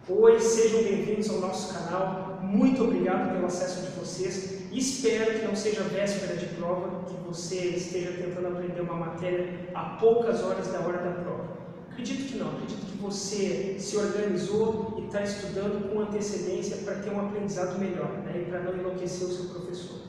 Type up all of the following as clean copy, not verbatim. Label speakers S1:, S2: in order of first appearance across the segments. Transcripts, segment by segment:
S1: Oi, sejam bem-vindos ao nosso canal. Muito obrigado pelo acesso de vocês. Espero que não seja véspera de prova, que você esteja tentando aprender uma matéria a poucas horas da hora da prova. Acredito que não, acredito que você se organizou e está estudando com antecedência para ter um aprendizado melhor, né? E para não enlouquecer o seu professor.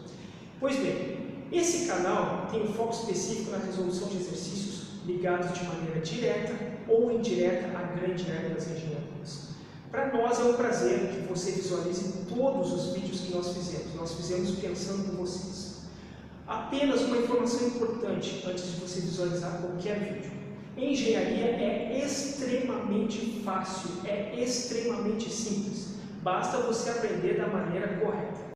S1: Pois bem, esse canal tem um foco específico na resolução de exercícios ligados de maneira direta ou indireta à grande área das engenharias. Para nós é um prazer que você visualize todos os vídeos que nós fizemos. Nós fizemos pensando em vocês. Apenas uma informação importante antes de você visualizar qualquer vídeo. Engenharia é extremamente fácil, é extremamente simples. Basta você aprender da maneira correta.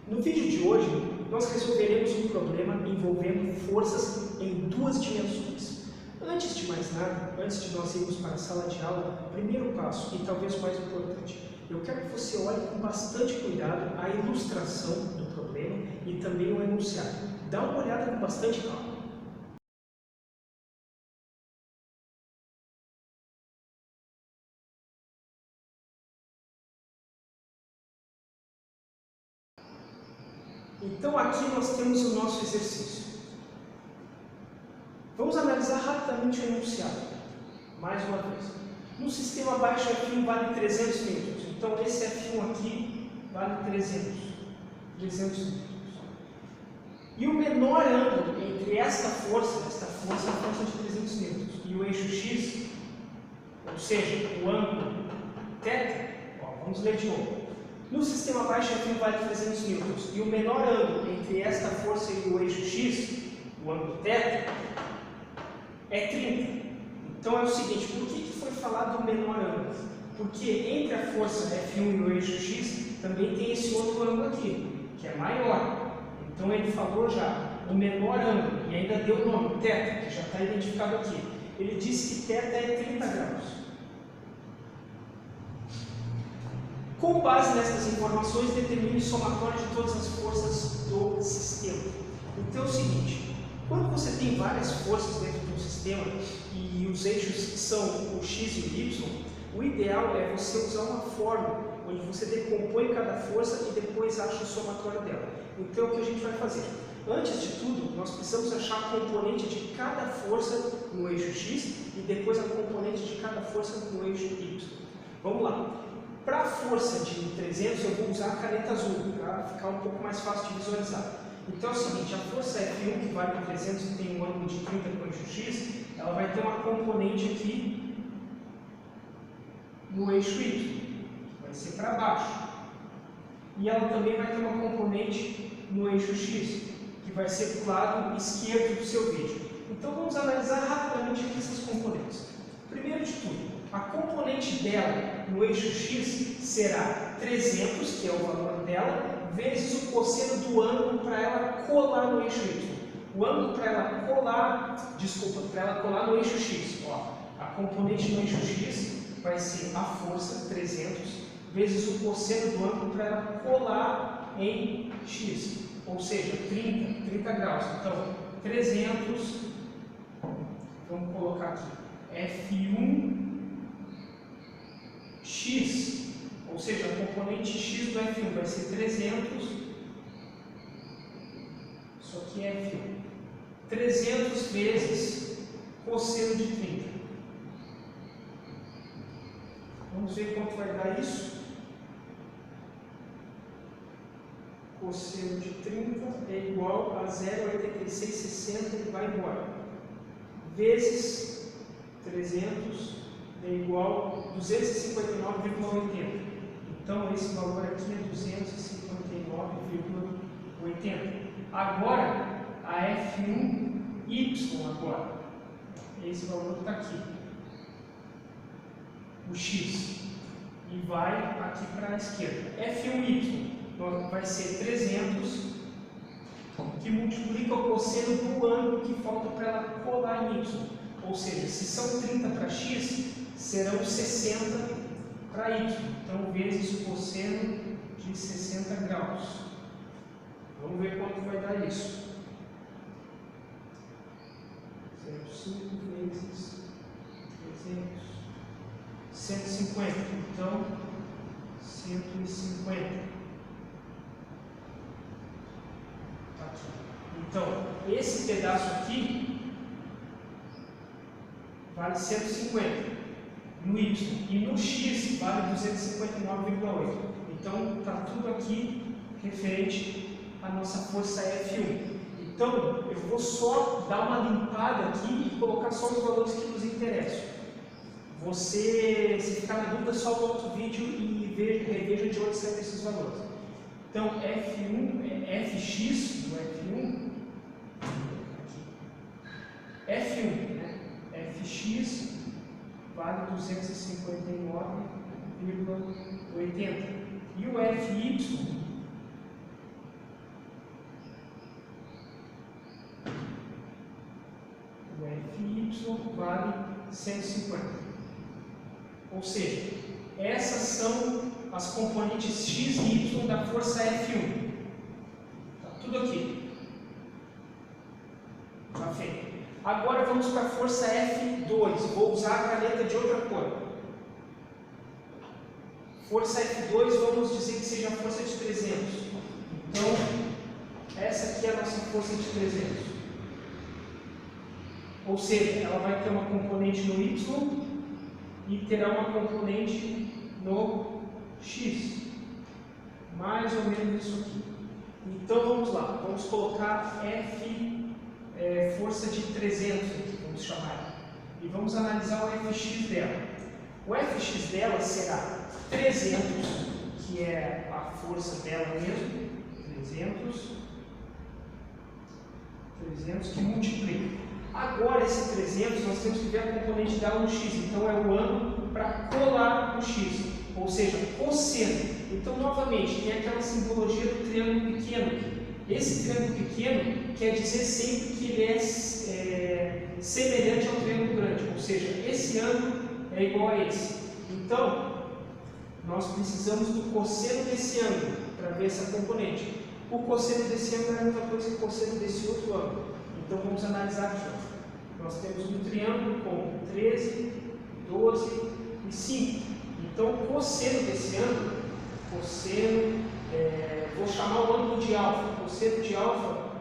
S1: No vídeo de hoje, nós resolveremos um problema envolvendo forças em duas dimensões. Antes de mais nada, antes de nós irmos para a sala de aula, o primeiro passo, e talvez o mais importante, eu quero que você olhe com bastante cuidado a ilustração do problema e também o enunciado. Dá uma olhada com bastante calma. Então aqui nós temos o nosso exercício. Vamos analisar rapidamente o enunciado, mais uma vez. No sistema baixo F1 vale 300 newtons, então esse F1 aqui vale 300 newtons. E o menor ângulo entre esta força é a força de 300 newtons, e o eixo X, ou seja, o ângulo θ, vamos ler de novo. No sistema baixo F1 vale 300 newtons, e o menor ângulo entre esta força e o eixo X, o ângulo θ, é 30. Então é o seguinte, por que foi falado o menor ângulo? Porque entre a força F1 e o eixo X também tem esse outro ângulo aqui, que é maior. Então ele falou já o menor ângulo, e ainda deu o nome, θ, que já está identificado aqui. Ele disse que θ é 30 graus. Com base nessas informações, determine o somatório de todas as forças do sistema. Então é o seguinte, quando você tem várias forças dentro de um sistema e os eixos são o x e o y, o ideal é você usar uma fórmula onde você decompõe cada força e depois acha o somatório dela. Então, o que a gente vai fazer? Antes de tudo, nós precisamos achar a componente de cada força no eixo x e depois a componente de cada força no eixo y. Vamos lá. Para a força de 300, eu vou usar a caneta azul, para ficar um pouco mais fácil de visualizar. Então é o seguinte, a força F1, que vale 300 e tem um ângulo de 30 com o eixo X, ela vai ter uma componente aqui no eixo Y, que vai ser para baixo. E ela também vai ter uma componente no eixo X, que vai ser para o lado esquerdo do seu vídeo. Então vamos analisar rapidamente essas componentes. Primeiro de tudo, a componente dela no eixo X será 300, que é o valor dela, vezes o cosseno do ângulo para ela colar no eixo Y. O ângulo para ela colar no eixo X. A componente no eixo X vai ser a força 300 vezes o cosseno do ângulo para ela colar em X, ou seja, 30 graus. Então, 300, vamos colocar aqui, F1x, ou seja, a componente x do F1 vai ser 300, isso aqui é F1, 300 vezes cosseno de 30. Vamos ver quanto vai dar isso. Cosseno de 30 é igual a 0,8660 e vai embora. Vezes 300 é igual a 259,80. Então, esse valor aqui é 259,80. Agora, a F1y agora. Esse valor está aqui. O x. E vai aqui para a esquerda. F1y vai ser 300, que multiplica o cosseno do ângulo que falta para ela colar em y. Ou seja, se são 30 para x, serão 60 para y. Então, vezes o cosseno de 60 graus. Vamos ver quanto vai dar isso. 5 vezes 150. Então, 150. Tá aqui. Então, esse pedaço aqui vale 150 no Y. E no X vale 259,8. Então, está tudo aqui referente à nossa força F1. Então, eu vou só dar uma limpada aqui e colocar só os valores que nos interessam. Você, se ficar na dúvida, só volta o vídeo e reveja de onde saem esses valores. Então, F1 é Fx do F1. F1, né? Fx vale 259,80. E o Fy vale 150. Ou seja, essas são as componentes x e y da força F1. Está tudo aqui. Está feito. Agora vamos para a força F2. Vou usar a caneta de outra cor. Força F2, vamos dizer que seja a força de 300. Então, essa aqui é a nossa força de 300. Ou seja, ela vai ter uma componente no Y e terá uma componente no X. Mais ou menos isso aqui. Então vamos lá, vamos colocar força de 300, vamos chamar. E vamos analisar o Fx dela. O Fx dela será 300, que é a força dela mesmo, 300 que multiplica. Agora, esse 300, nós temos que ver a componente dela no x, então é o ângulo para colar no x, ou seja, cosseno. Então, novamente, tem aquela simbologia do triângulo pequeno. Esse triângulo pequeno quer dizer sempre que ele é semelhante ao triângulo grande, ou seja, esse ângulo é igual a esse. Então, nós precisamos do cosseno desse ângulo para ver essa componente. O cosseno desse ângulo é a mesma coisa que o cosseno desse outro ângulo. Então vamos analisar aqui. Nós temos um triângulo com 13, 12 e 5. Então o cosseno desse ângulo, vou chamar o ângulo de alfa. Cosseno de alfa,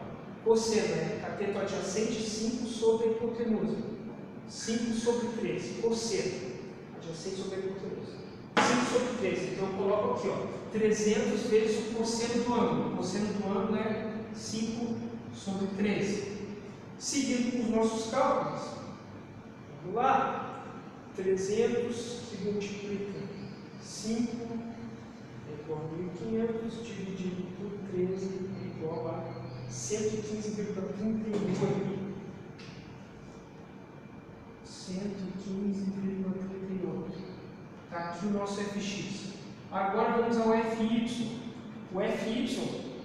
S1: cateto adjacente 5 sobre a hipotenusa. 5 sobre 13, cosseno adjacente sobre a hipotenusa. 5 sobre 13. Então eu coloco aqui, 300 vezes o cosseno do ângulo. O cosseno do ângulo é 5 sobre 13. Seguindo com os nossos cálculos, vamos lá, 300 que multiplica 5 é igual a 1.500, dividido por 13 é igual a 115,38. 115,38. Está aqui o nosso Fx. Agora vamos ao Fy. O Fy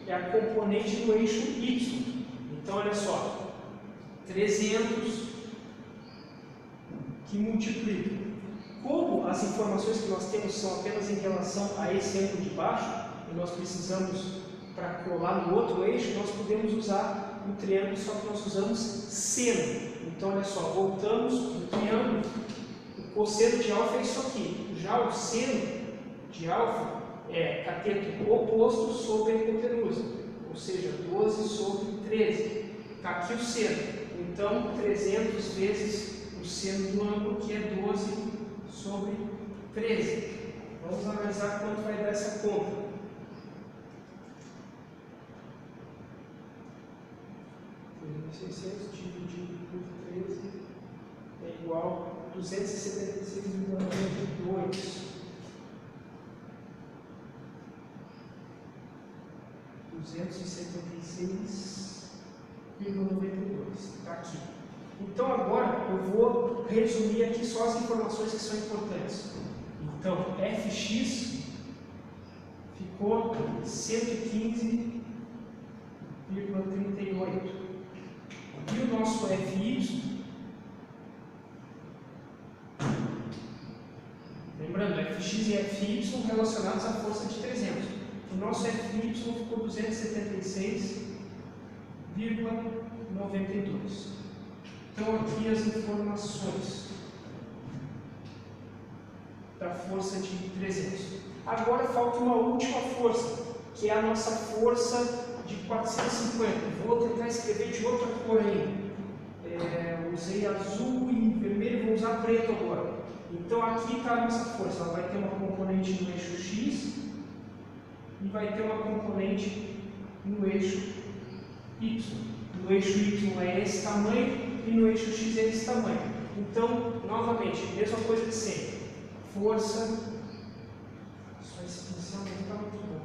S1: é a componente do eixo y. Então, olha só. 300 que multiplica. Como as informações que nós temos são apenas em relação a esse ângulo de baixo, e nós precisamos para colar no outro eixo, nós podemos usar um triângulo, só que nós usamos seno. Então, olha só, voltamos no triângulo, o cosseno de alfa é isso aqui. Já o seno de alfa é cateto oposto sobre a hipotenusa, ou seja, 12 sobre 13. Está aqui o seno. Então, 300 vezes o seno do ângulo, que é 12 sobre 13. Vamos analisar quanto vai dar essa conta. Dividido por 13 é igual a 276,92. 276,92. Está aqui. Então agora eu vou resumir aqui só as informações que são importantes. Então, Fx ficou 115,38. E o nosso Fy, lembrando, Fx e Fy relacionados à força de 300. O nosso Fy ficou 276,92. Então, aqui as informações. Tá da força de 300. Agora falta uma última força, que é a nossa força de 450. Vou tentar escrever de outra cor aí. Usei azul e vermelho, vou usar preto agora. Então aqui está a nossa força. Ela vai ter uma componente no eixo X e vai ter uma componente no eixo Y. No eixo Y é esse tamanho e no eixo X é esse tamanho. Então, novamente, mesma coisa de sempre. Força. Só esse pincel não está muito bom.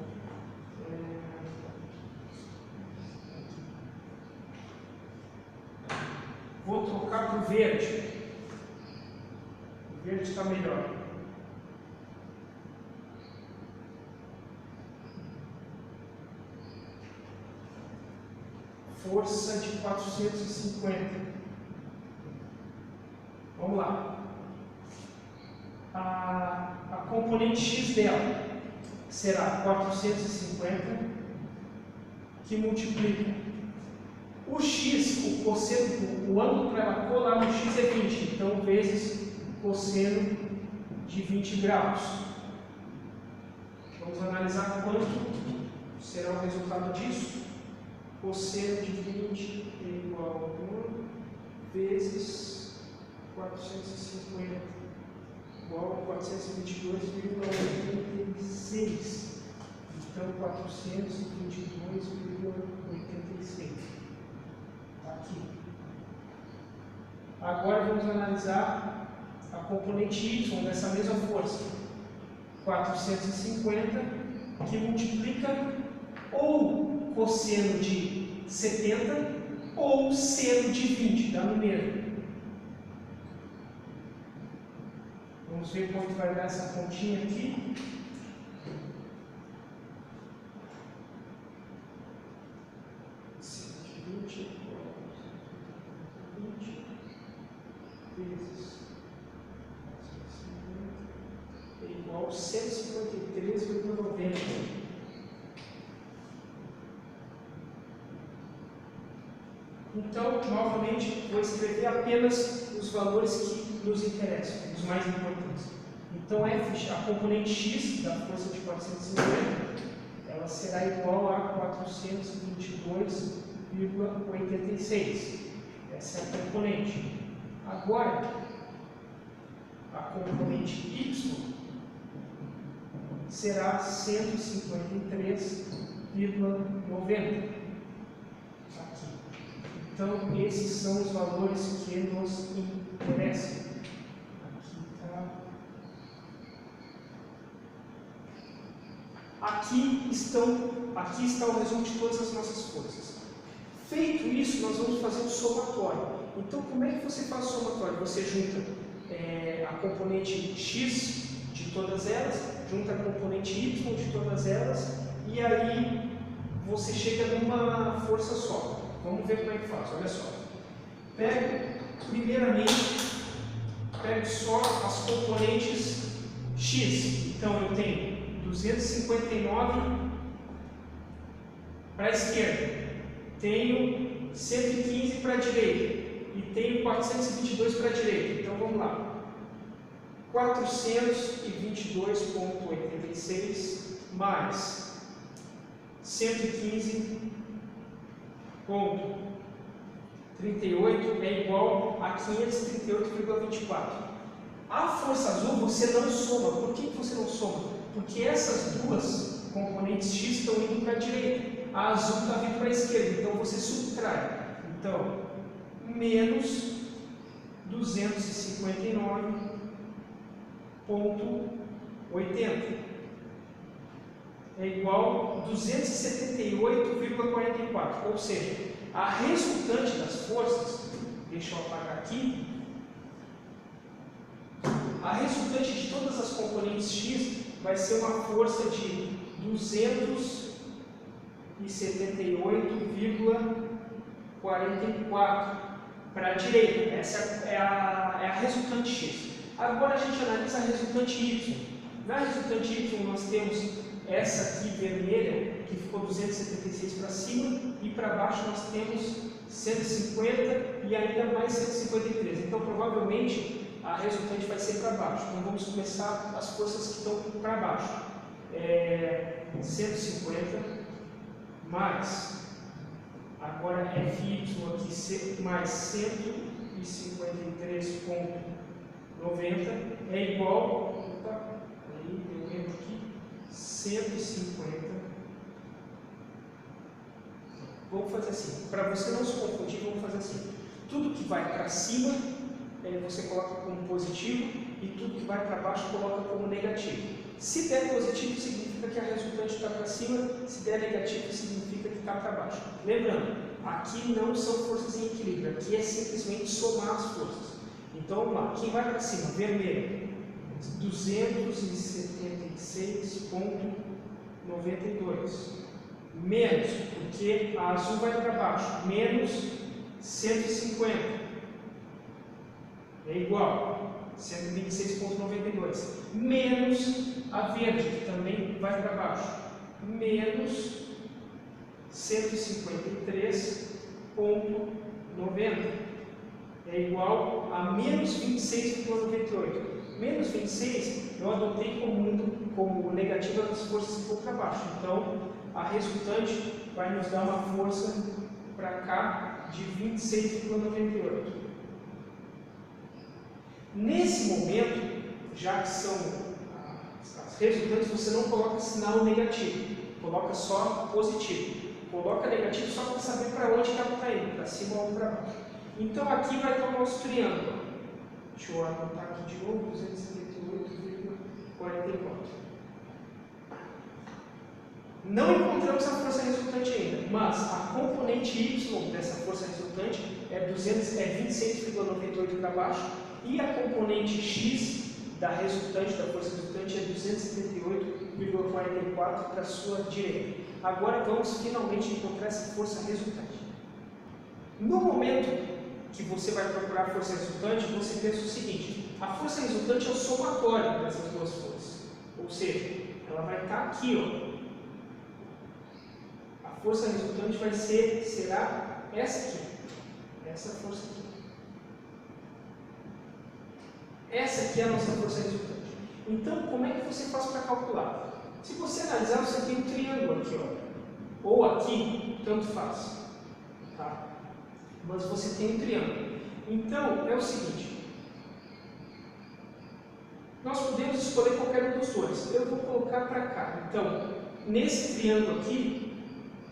S1: Vou trocar para o verde. O verde está melhor. Força de 450. Vamos lá. A componente X dela será 450 que multiplica o X, o cosseno, o ângulo para ela colar no X é 20, então vezes o cosseno de 20 graus. Vamos analisar quanto será o resultado disso. Cosseno de 20 é igual a 1 vezes 450 igual a 422,86. Então, 422,86. Aqui. Agora vamos analisar a componente Y dessa mesma força. 450 que multiplica ou cosseno de 70 ou seno de 20, dá no mesmo. Vamos ver quanto vai dar essa continha aqui. Vezes é igual a 153,90. Então, novamente, vou escrever apenas os valores que nos interessam, os mais importantes. Então, F, a componente X da força de 450, ela será igual a 422,86. Essa é a componente. Agora, a componente Y será 153,90. Aqui. Então, esses são os valores que nos interessam. Aqui está o resumo de todas as nossas forças. Feito isso, nós vamos fazer o somatório. Então, como é que você faz o somatório? Você junta a componente X de todas elas, junta a componente Y de todas elas, e aí você chega numa força só. Vamos ver como é que faz, olha só. Primeiramente, pego só as componentes X. Então, eu tenho 259 para a esquerda, tenho 115 para a direita e tenho 422 para a direita. Então vamos lá, 422,86 mais 115,38 é igual a 538,24. A força azul você não soma. Por que você não soma? Porque essas duas componentes X estão indo para a direita, a azul está vindo para a esquerda, então você subtrai. Então, menos 259,80 é igual a 278,44. Ou seja, a resultante das forças, deixa eu apagar aqui, a resultante de todas as componentes X vai ser uma força de 278,44 para a direita. Essa é a resultante X. Agora a gente analisa a resultante Y. Na resultante Y nós temos essa aqui vermelha, que ficou 276 para cima, e para baixo nós temos 150 e ainda mais 153. Então provavelmente a resultante vai ser para baixo. Então vamos começar as forças que estão para baixo. 150 mais, agora FY aqui mais 153,90 é igual, aí eu entro aqui, 150. Vamos fazer assim, para você não se confundir, vamos fazer assim. Tudo que vai para cima, você coloca como positivo, e tudo que vai para baixo, coloca como negativo. Se der positivo, significa que a resultante está para cima, se der negativo, significa que está para baixo. Lembrando, aqui não são forças em equilíbrio, aqui é simplesmente somar as forças. Então vamos lá, quem vai para cima? Vermelho, 276,92. Menos, porque a azul vai para baixo, menos 150. É igual, 126,92. Menos a verde, que também vai para baixo, menos 153,90. É igual a menos 26,98. Menos 26 eu adotei como negativa das forças que vão para baixo. Então, a resultante vai nos dar uma força para cá de 26,98. Nesse momento, já que são as resultantes, você não coloca sinal negativo, coloca só positivo. Coloca negativo só para saber para onde ela está indo, para cima ou para baixo. Então aqui vai estar o nosso triângulo. Deixa eu anotar aqui de novo, 278,44. Não encontramos a força resultante ainda, mas a componente Y dessa força resultante é 26,98 para baixo, e a componente X da resultante, da força resultante, é 278,44 para a sua direita. Agora vamos finalmente encontrar essa força resultante. No momento que você vai procurar a força resultante, você pensa o seguinte: a força resultante é o somatório dessas duas forças, ou seja, ela vai estar aqui, ó. A força resultante será essa aqui, essa força aqui. Essa aqui é a nossa força resultante. Então, como é que você faz para calcular? Se você analisar, você tem um triângulo aqui, ó, ou aqui, tanto faz, tá? Mas você tem um triângulo. Então, é o seguinte: nós podemos escolher qualquer um dos dois. Eu vou colocar para cá. Então, nesse triângulo aqui,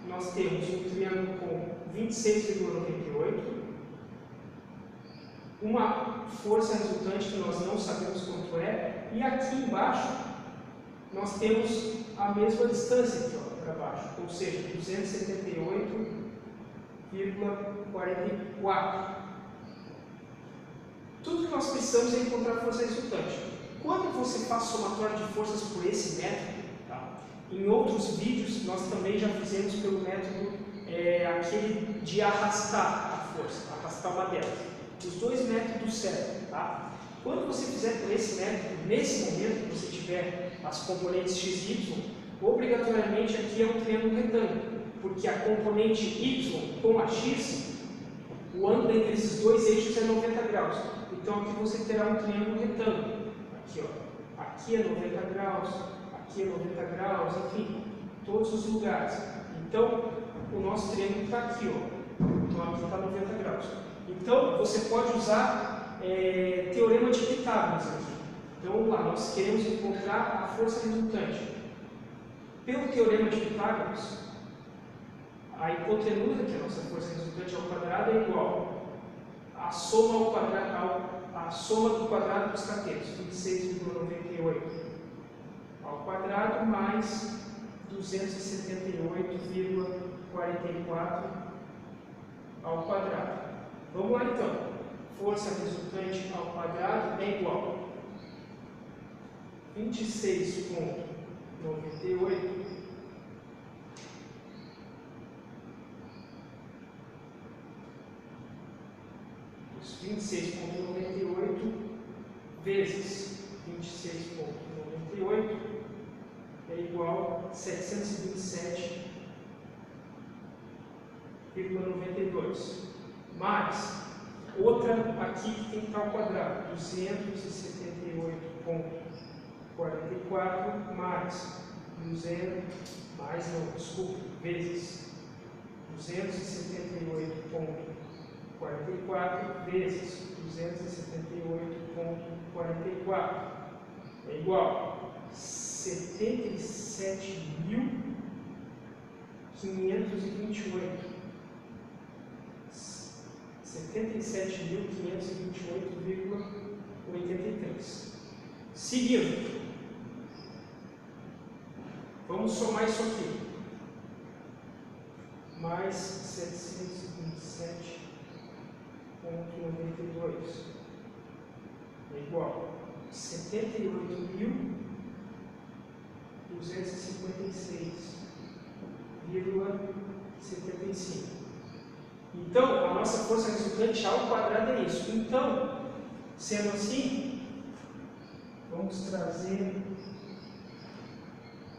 S1: nós temos um triângulo com 26,98, uma força resultante que nós não sabemos quanto é, e aqui embaixo nós temos a mesma distância aqui, ó, para baixo, ou seja, 278,44. Tudo que nós precisamos é encontrar a força resultante. Quando você faz somatório de forças por esse método, em outros vídeos, nós também já fizemos pelo método aquele de arrastar a força, arrastar uma delas. Os dois métodos servem, tá? Quando você fizer por esse método, nesse momento que você tiver as componentes x e y, obrigatoriamente aqui é um triângulo retângulo, porque a componente y com a x, o ângulo entre esses dois eixos é 90 graus. Então aqui você terá um triângulo retângulo. Aqui, ó, aqui é 90 graus. Aqui é 90 graus, enfim, todos os lugares. Então, o nosso triângulo está aqui, ó. Então, aqui está 90 graus. Então, você pode usar teorema de Pitágoras aqui. Então, vamos lá, nós queremos encontrar a força resultante. Pelo teorema de Pitágoras, a hipotenusa, que é a nossa força resultante ao quadrado, é igual à soma ao quadrado, a soma do quadrado dos catetos, 26,98. ao quadrado mais 278,44 ao quadrado. Vamos lá então. Força resultante ao quadrado é igual a 26,98 26,98 vezes 26,98 é igual a 727,92 mais outra aqui que tem que estar ao quadrado, 278,44 mais 200, mais não, desculpa, vezes 278,44 vezes 278,44 é igual a 77.528. 77.528,83. Seguindo, vamos somar isso aqui. Mais 727,92 é igual a 78.256,75. Então, a nossa força resultante ao quadrado é isso. Então, sendo assim, vamos trazer...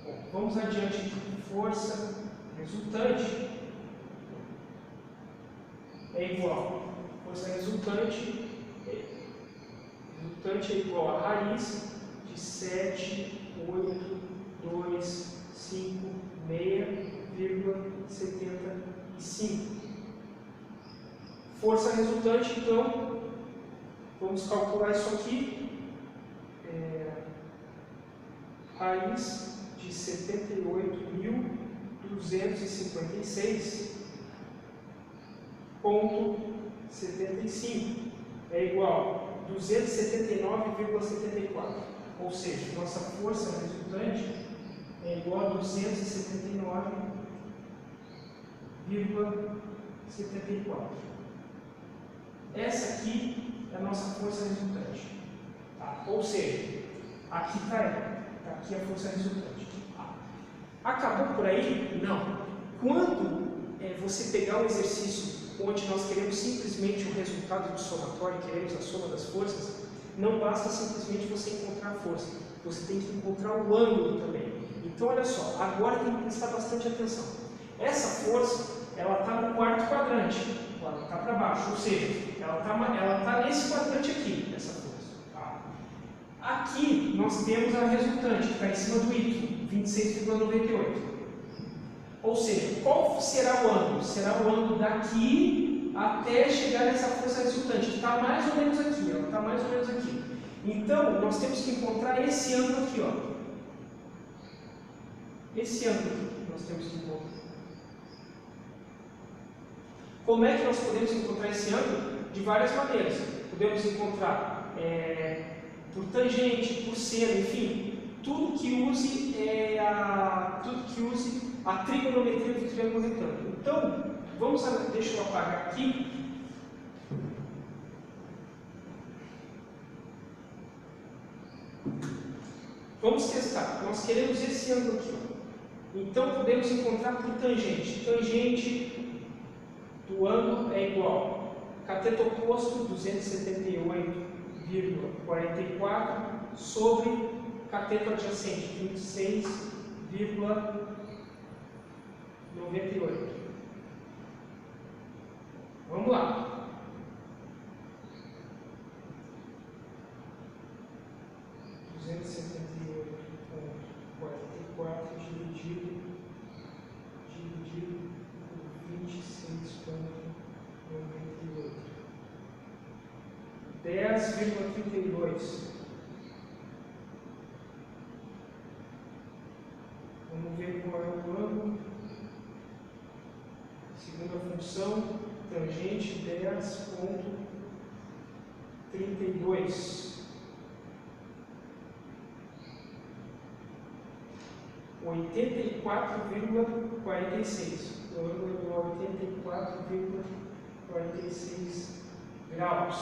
S1: Bom, vamos adiante aqui. Força resultante é igual. Força resultante é igual a raiz de 7.825,75. Força resultante, então, vamos calcular isso aqui, raiz de 78.256,75 é igual a 279,74, ou seja, nossa força resultante é igual a 279,74. Essa aqui é a nossa força resultante. Tá? Ou seja, aqui está ela. Tá aqui a força resultante. Tá? Acabou por aí? Não. Quando você pegar um exercício onde nós queremos simplesmente o resultado do somatório, queremos a soma das forças, não basta simplesmente você encontrar a força. Você tem que encontrar o ângulo também. Então, olha só. Agora tem que prestar bastante atenção. Essa força, ela está no quarto quadrante. Ela está para baixo, ou seja, ela está nesse quadrante aqui, essa força. Tá? Aqui nós temos a resultante, que está em cima do Y, 26,98. Ou seja, qual será o ângulo? Será o ângulo daqui até chegar nessa força resultante, que está mais ou menos aqui, ela está mais ou menos aqui. Então, nós temos que encontrar esse ângulo aqui, ó. Esse ângulo aqui nós temos que encontrar. Como é que nós podemos encontrar esse ângulo? De várias maneiras. Podemos encontrar por tangente, por seno, enfim, tudo que use a trigonometria do triângulo retângulo. Então, deixa eu apagar aqui. Vamos testar. Nós queremos esse ângulo aqui, ó. Então, podemos encontrar por tangente. Tangente do ângulo é igual a cateto oposto 278,44 sobre cateto adjacente 26,98. Vamos lá. dividido por 26,98. 10,32. Vamos ver qual é o ângulo. Segunda função, tangente 10,32. 84,46. O ângulo é igual a 84,46 graus.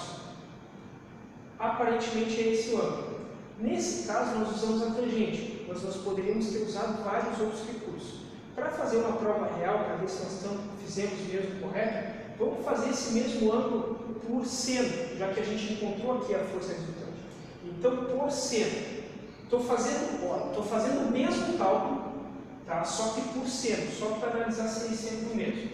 S1: Aparentemente é esse o ângulo. Nesse caso, nós usamos a tangente, mas nós poderíamos ter usado vários outros recursos. Para fazer uma prova real, para ver se nós fizemos mesmo correto, vamos fazer esse mesmo ângulo por seno, já que a gente encontrou aqui a força resultante. Então, por seno. Estou fazendo o mesmo cálculo, tá? Só que por seno, só para analisar se é esse ângulo mesmo.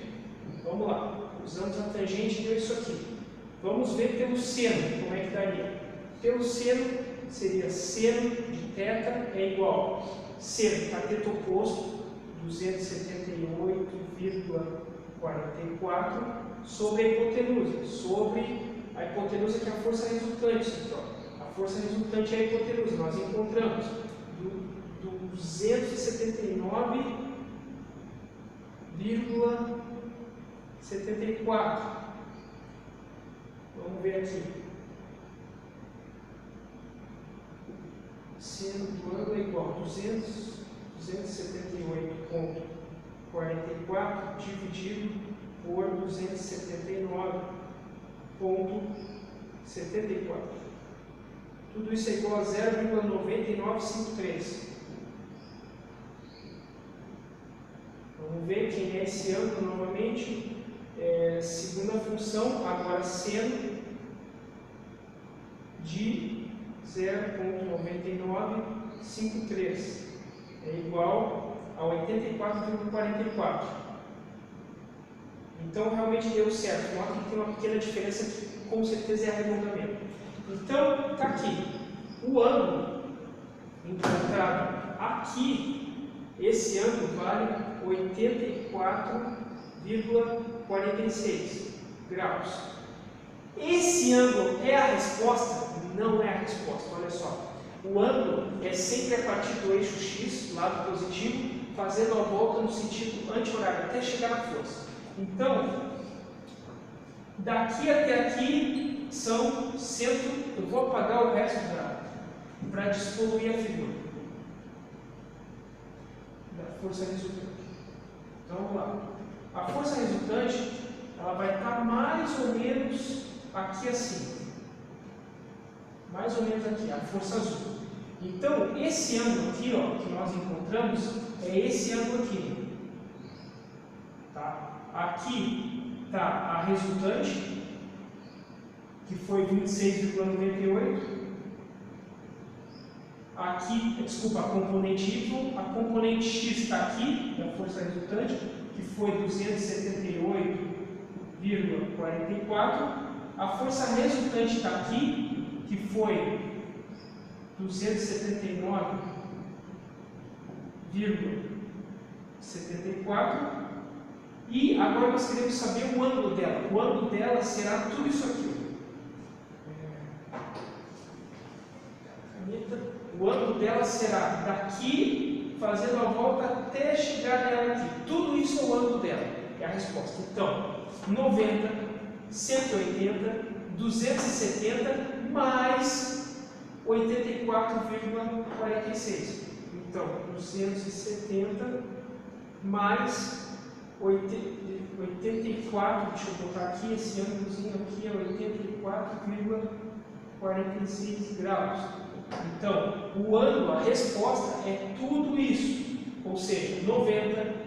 S1: Vamos lá. Usamos a tangente e deu isso aqui. Vamos ver pelo seno, como é que daria. Pelo seno, seria seno de θ é igual. Seno, cateto oposto, 278,44 sobre a hipotenusa. Sobre a hipotenusa, que é a força resultante, pessoal. A força resultante é a hipotenusa. Nós encontramos 279,74. Vamos ver aqui. Seno do ângulo é igual a 278,44 dividido por 279,74. Tudo isso é igual a 0,9953. Vamos ver quem é esse ângulo novamente. Segunda função, agora seno de 0,9953 é igual a 84,44. Então realmente deu certo. Nota que tem uma pequena diferença que com certeza é arredondamento. Então está aqui o ângulo encontrado aqui. Esse ângulo vale 84,46 graus. Esse ângulo é a resposta? Não é a resposta, olha só. O ângulo é sempre a partir do eixo X, lado positivo, fazendo a volta no sentido anti-horário, até chegar na força. Então, daqui até aqui são 100, eu vou apagar o resto para despoluir a figura da força resultante. Então vamos lá. A força resultante, ela vai estar mais ou menos aqui assim. Mais ou menos aqui, a força azul. Então, esse ângulo aqui, ó, que nós encontramos, é esse ângulo aqui. Tá? Aqui está a resultante, que foi 26,98. Aqui, desculpa, a componente Y, a componente X está aqui, a força resultante, que foi 278,44. A força resultante está aqui, que foi 279,74. E agora nós queremos saber o ângulo dela. O ângulo dela será tudo isso aqui. O ângulo dela será daqui, fazendo a volta até chegar nela aqui. Tudo isso é o ângulo dela. É a resposta. Então, 90, 180, 270 mais 84,46. Então, 270 mais 84, deixa eu botar aqui, esse ângulozinho aqui é 84,46 graus. Então, o ângulo, a resposta é tudo isso. Ou seja, 90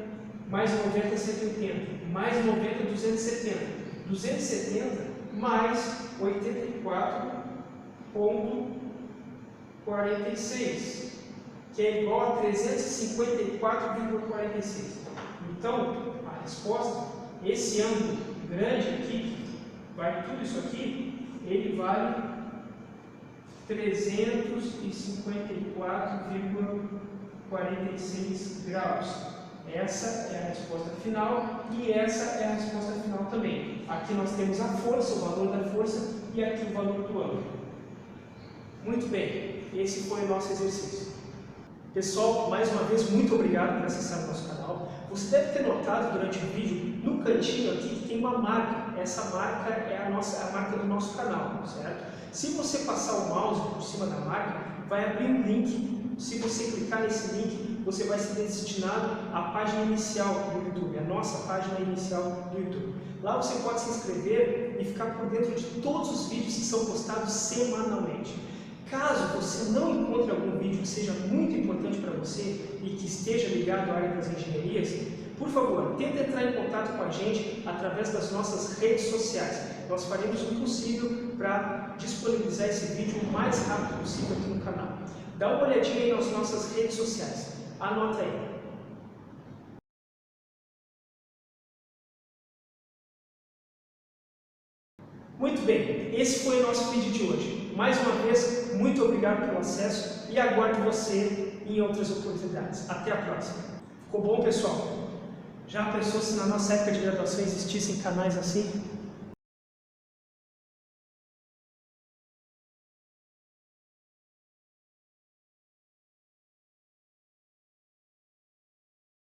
S1: mais 90 é 180, mais 90 270. 270 mais 84,46, que é igual a 354,46. Então, a resposta, esse ângulo grande aqui, vai tudo isso aqui, ele vale 354,46 graus. Essa é a resposta final e essa é a resposta final também. Aqui nós temos a força, o valor da força, e aqui o valor do ângulo. Muito bem, esse foi o nosso exercício. Pessoal, mais uma vez, muito obrigado por acessar o nosso canal. Você deve ter notado durante o vídeo, no cantinho aqui, que tem uma marca. Essa marca é a marca do nosso canal, certo? Se você passar o mouse por cima da marca, vai abrir um link. Se você clicar nesse link, você vai ser destinado à página inicial do YouTube, a nossa página inicial do YouTube. Lá você pode se inscrever e ficar por dentro de todos os vídeos que são postados semanalmente. Caso você não encontre algum vídeo que seja muito importante para você e que esteja ligado à área das engenharias, por favor, tente entrar em contato com a gente através das nossas redes sociais. Nós faremos o possível para disponibilizar esse vídeo o mais rápido possível aqui no canal. Dá uma olhadinha aí nas nossas redes sociais. Anota aí. Muito bem, esse foi o nosso vídeo de hoje. Mais uma vez, muito obrigado pelo acesso e aguardo você em outras oportunidades. Até a próxima. Ficou bom, pessoal? Já pensou se na nossa época de graduação existissem canais assim?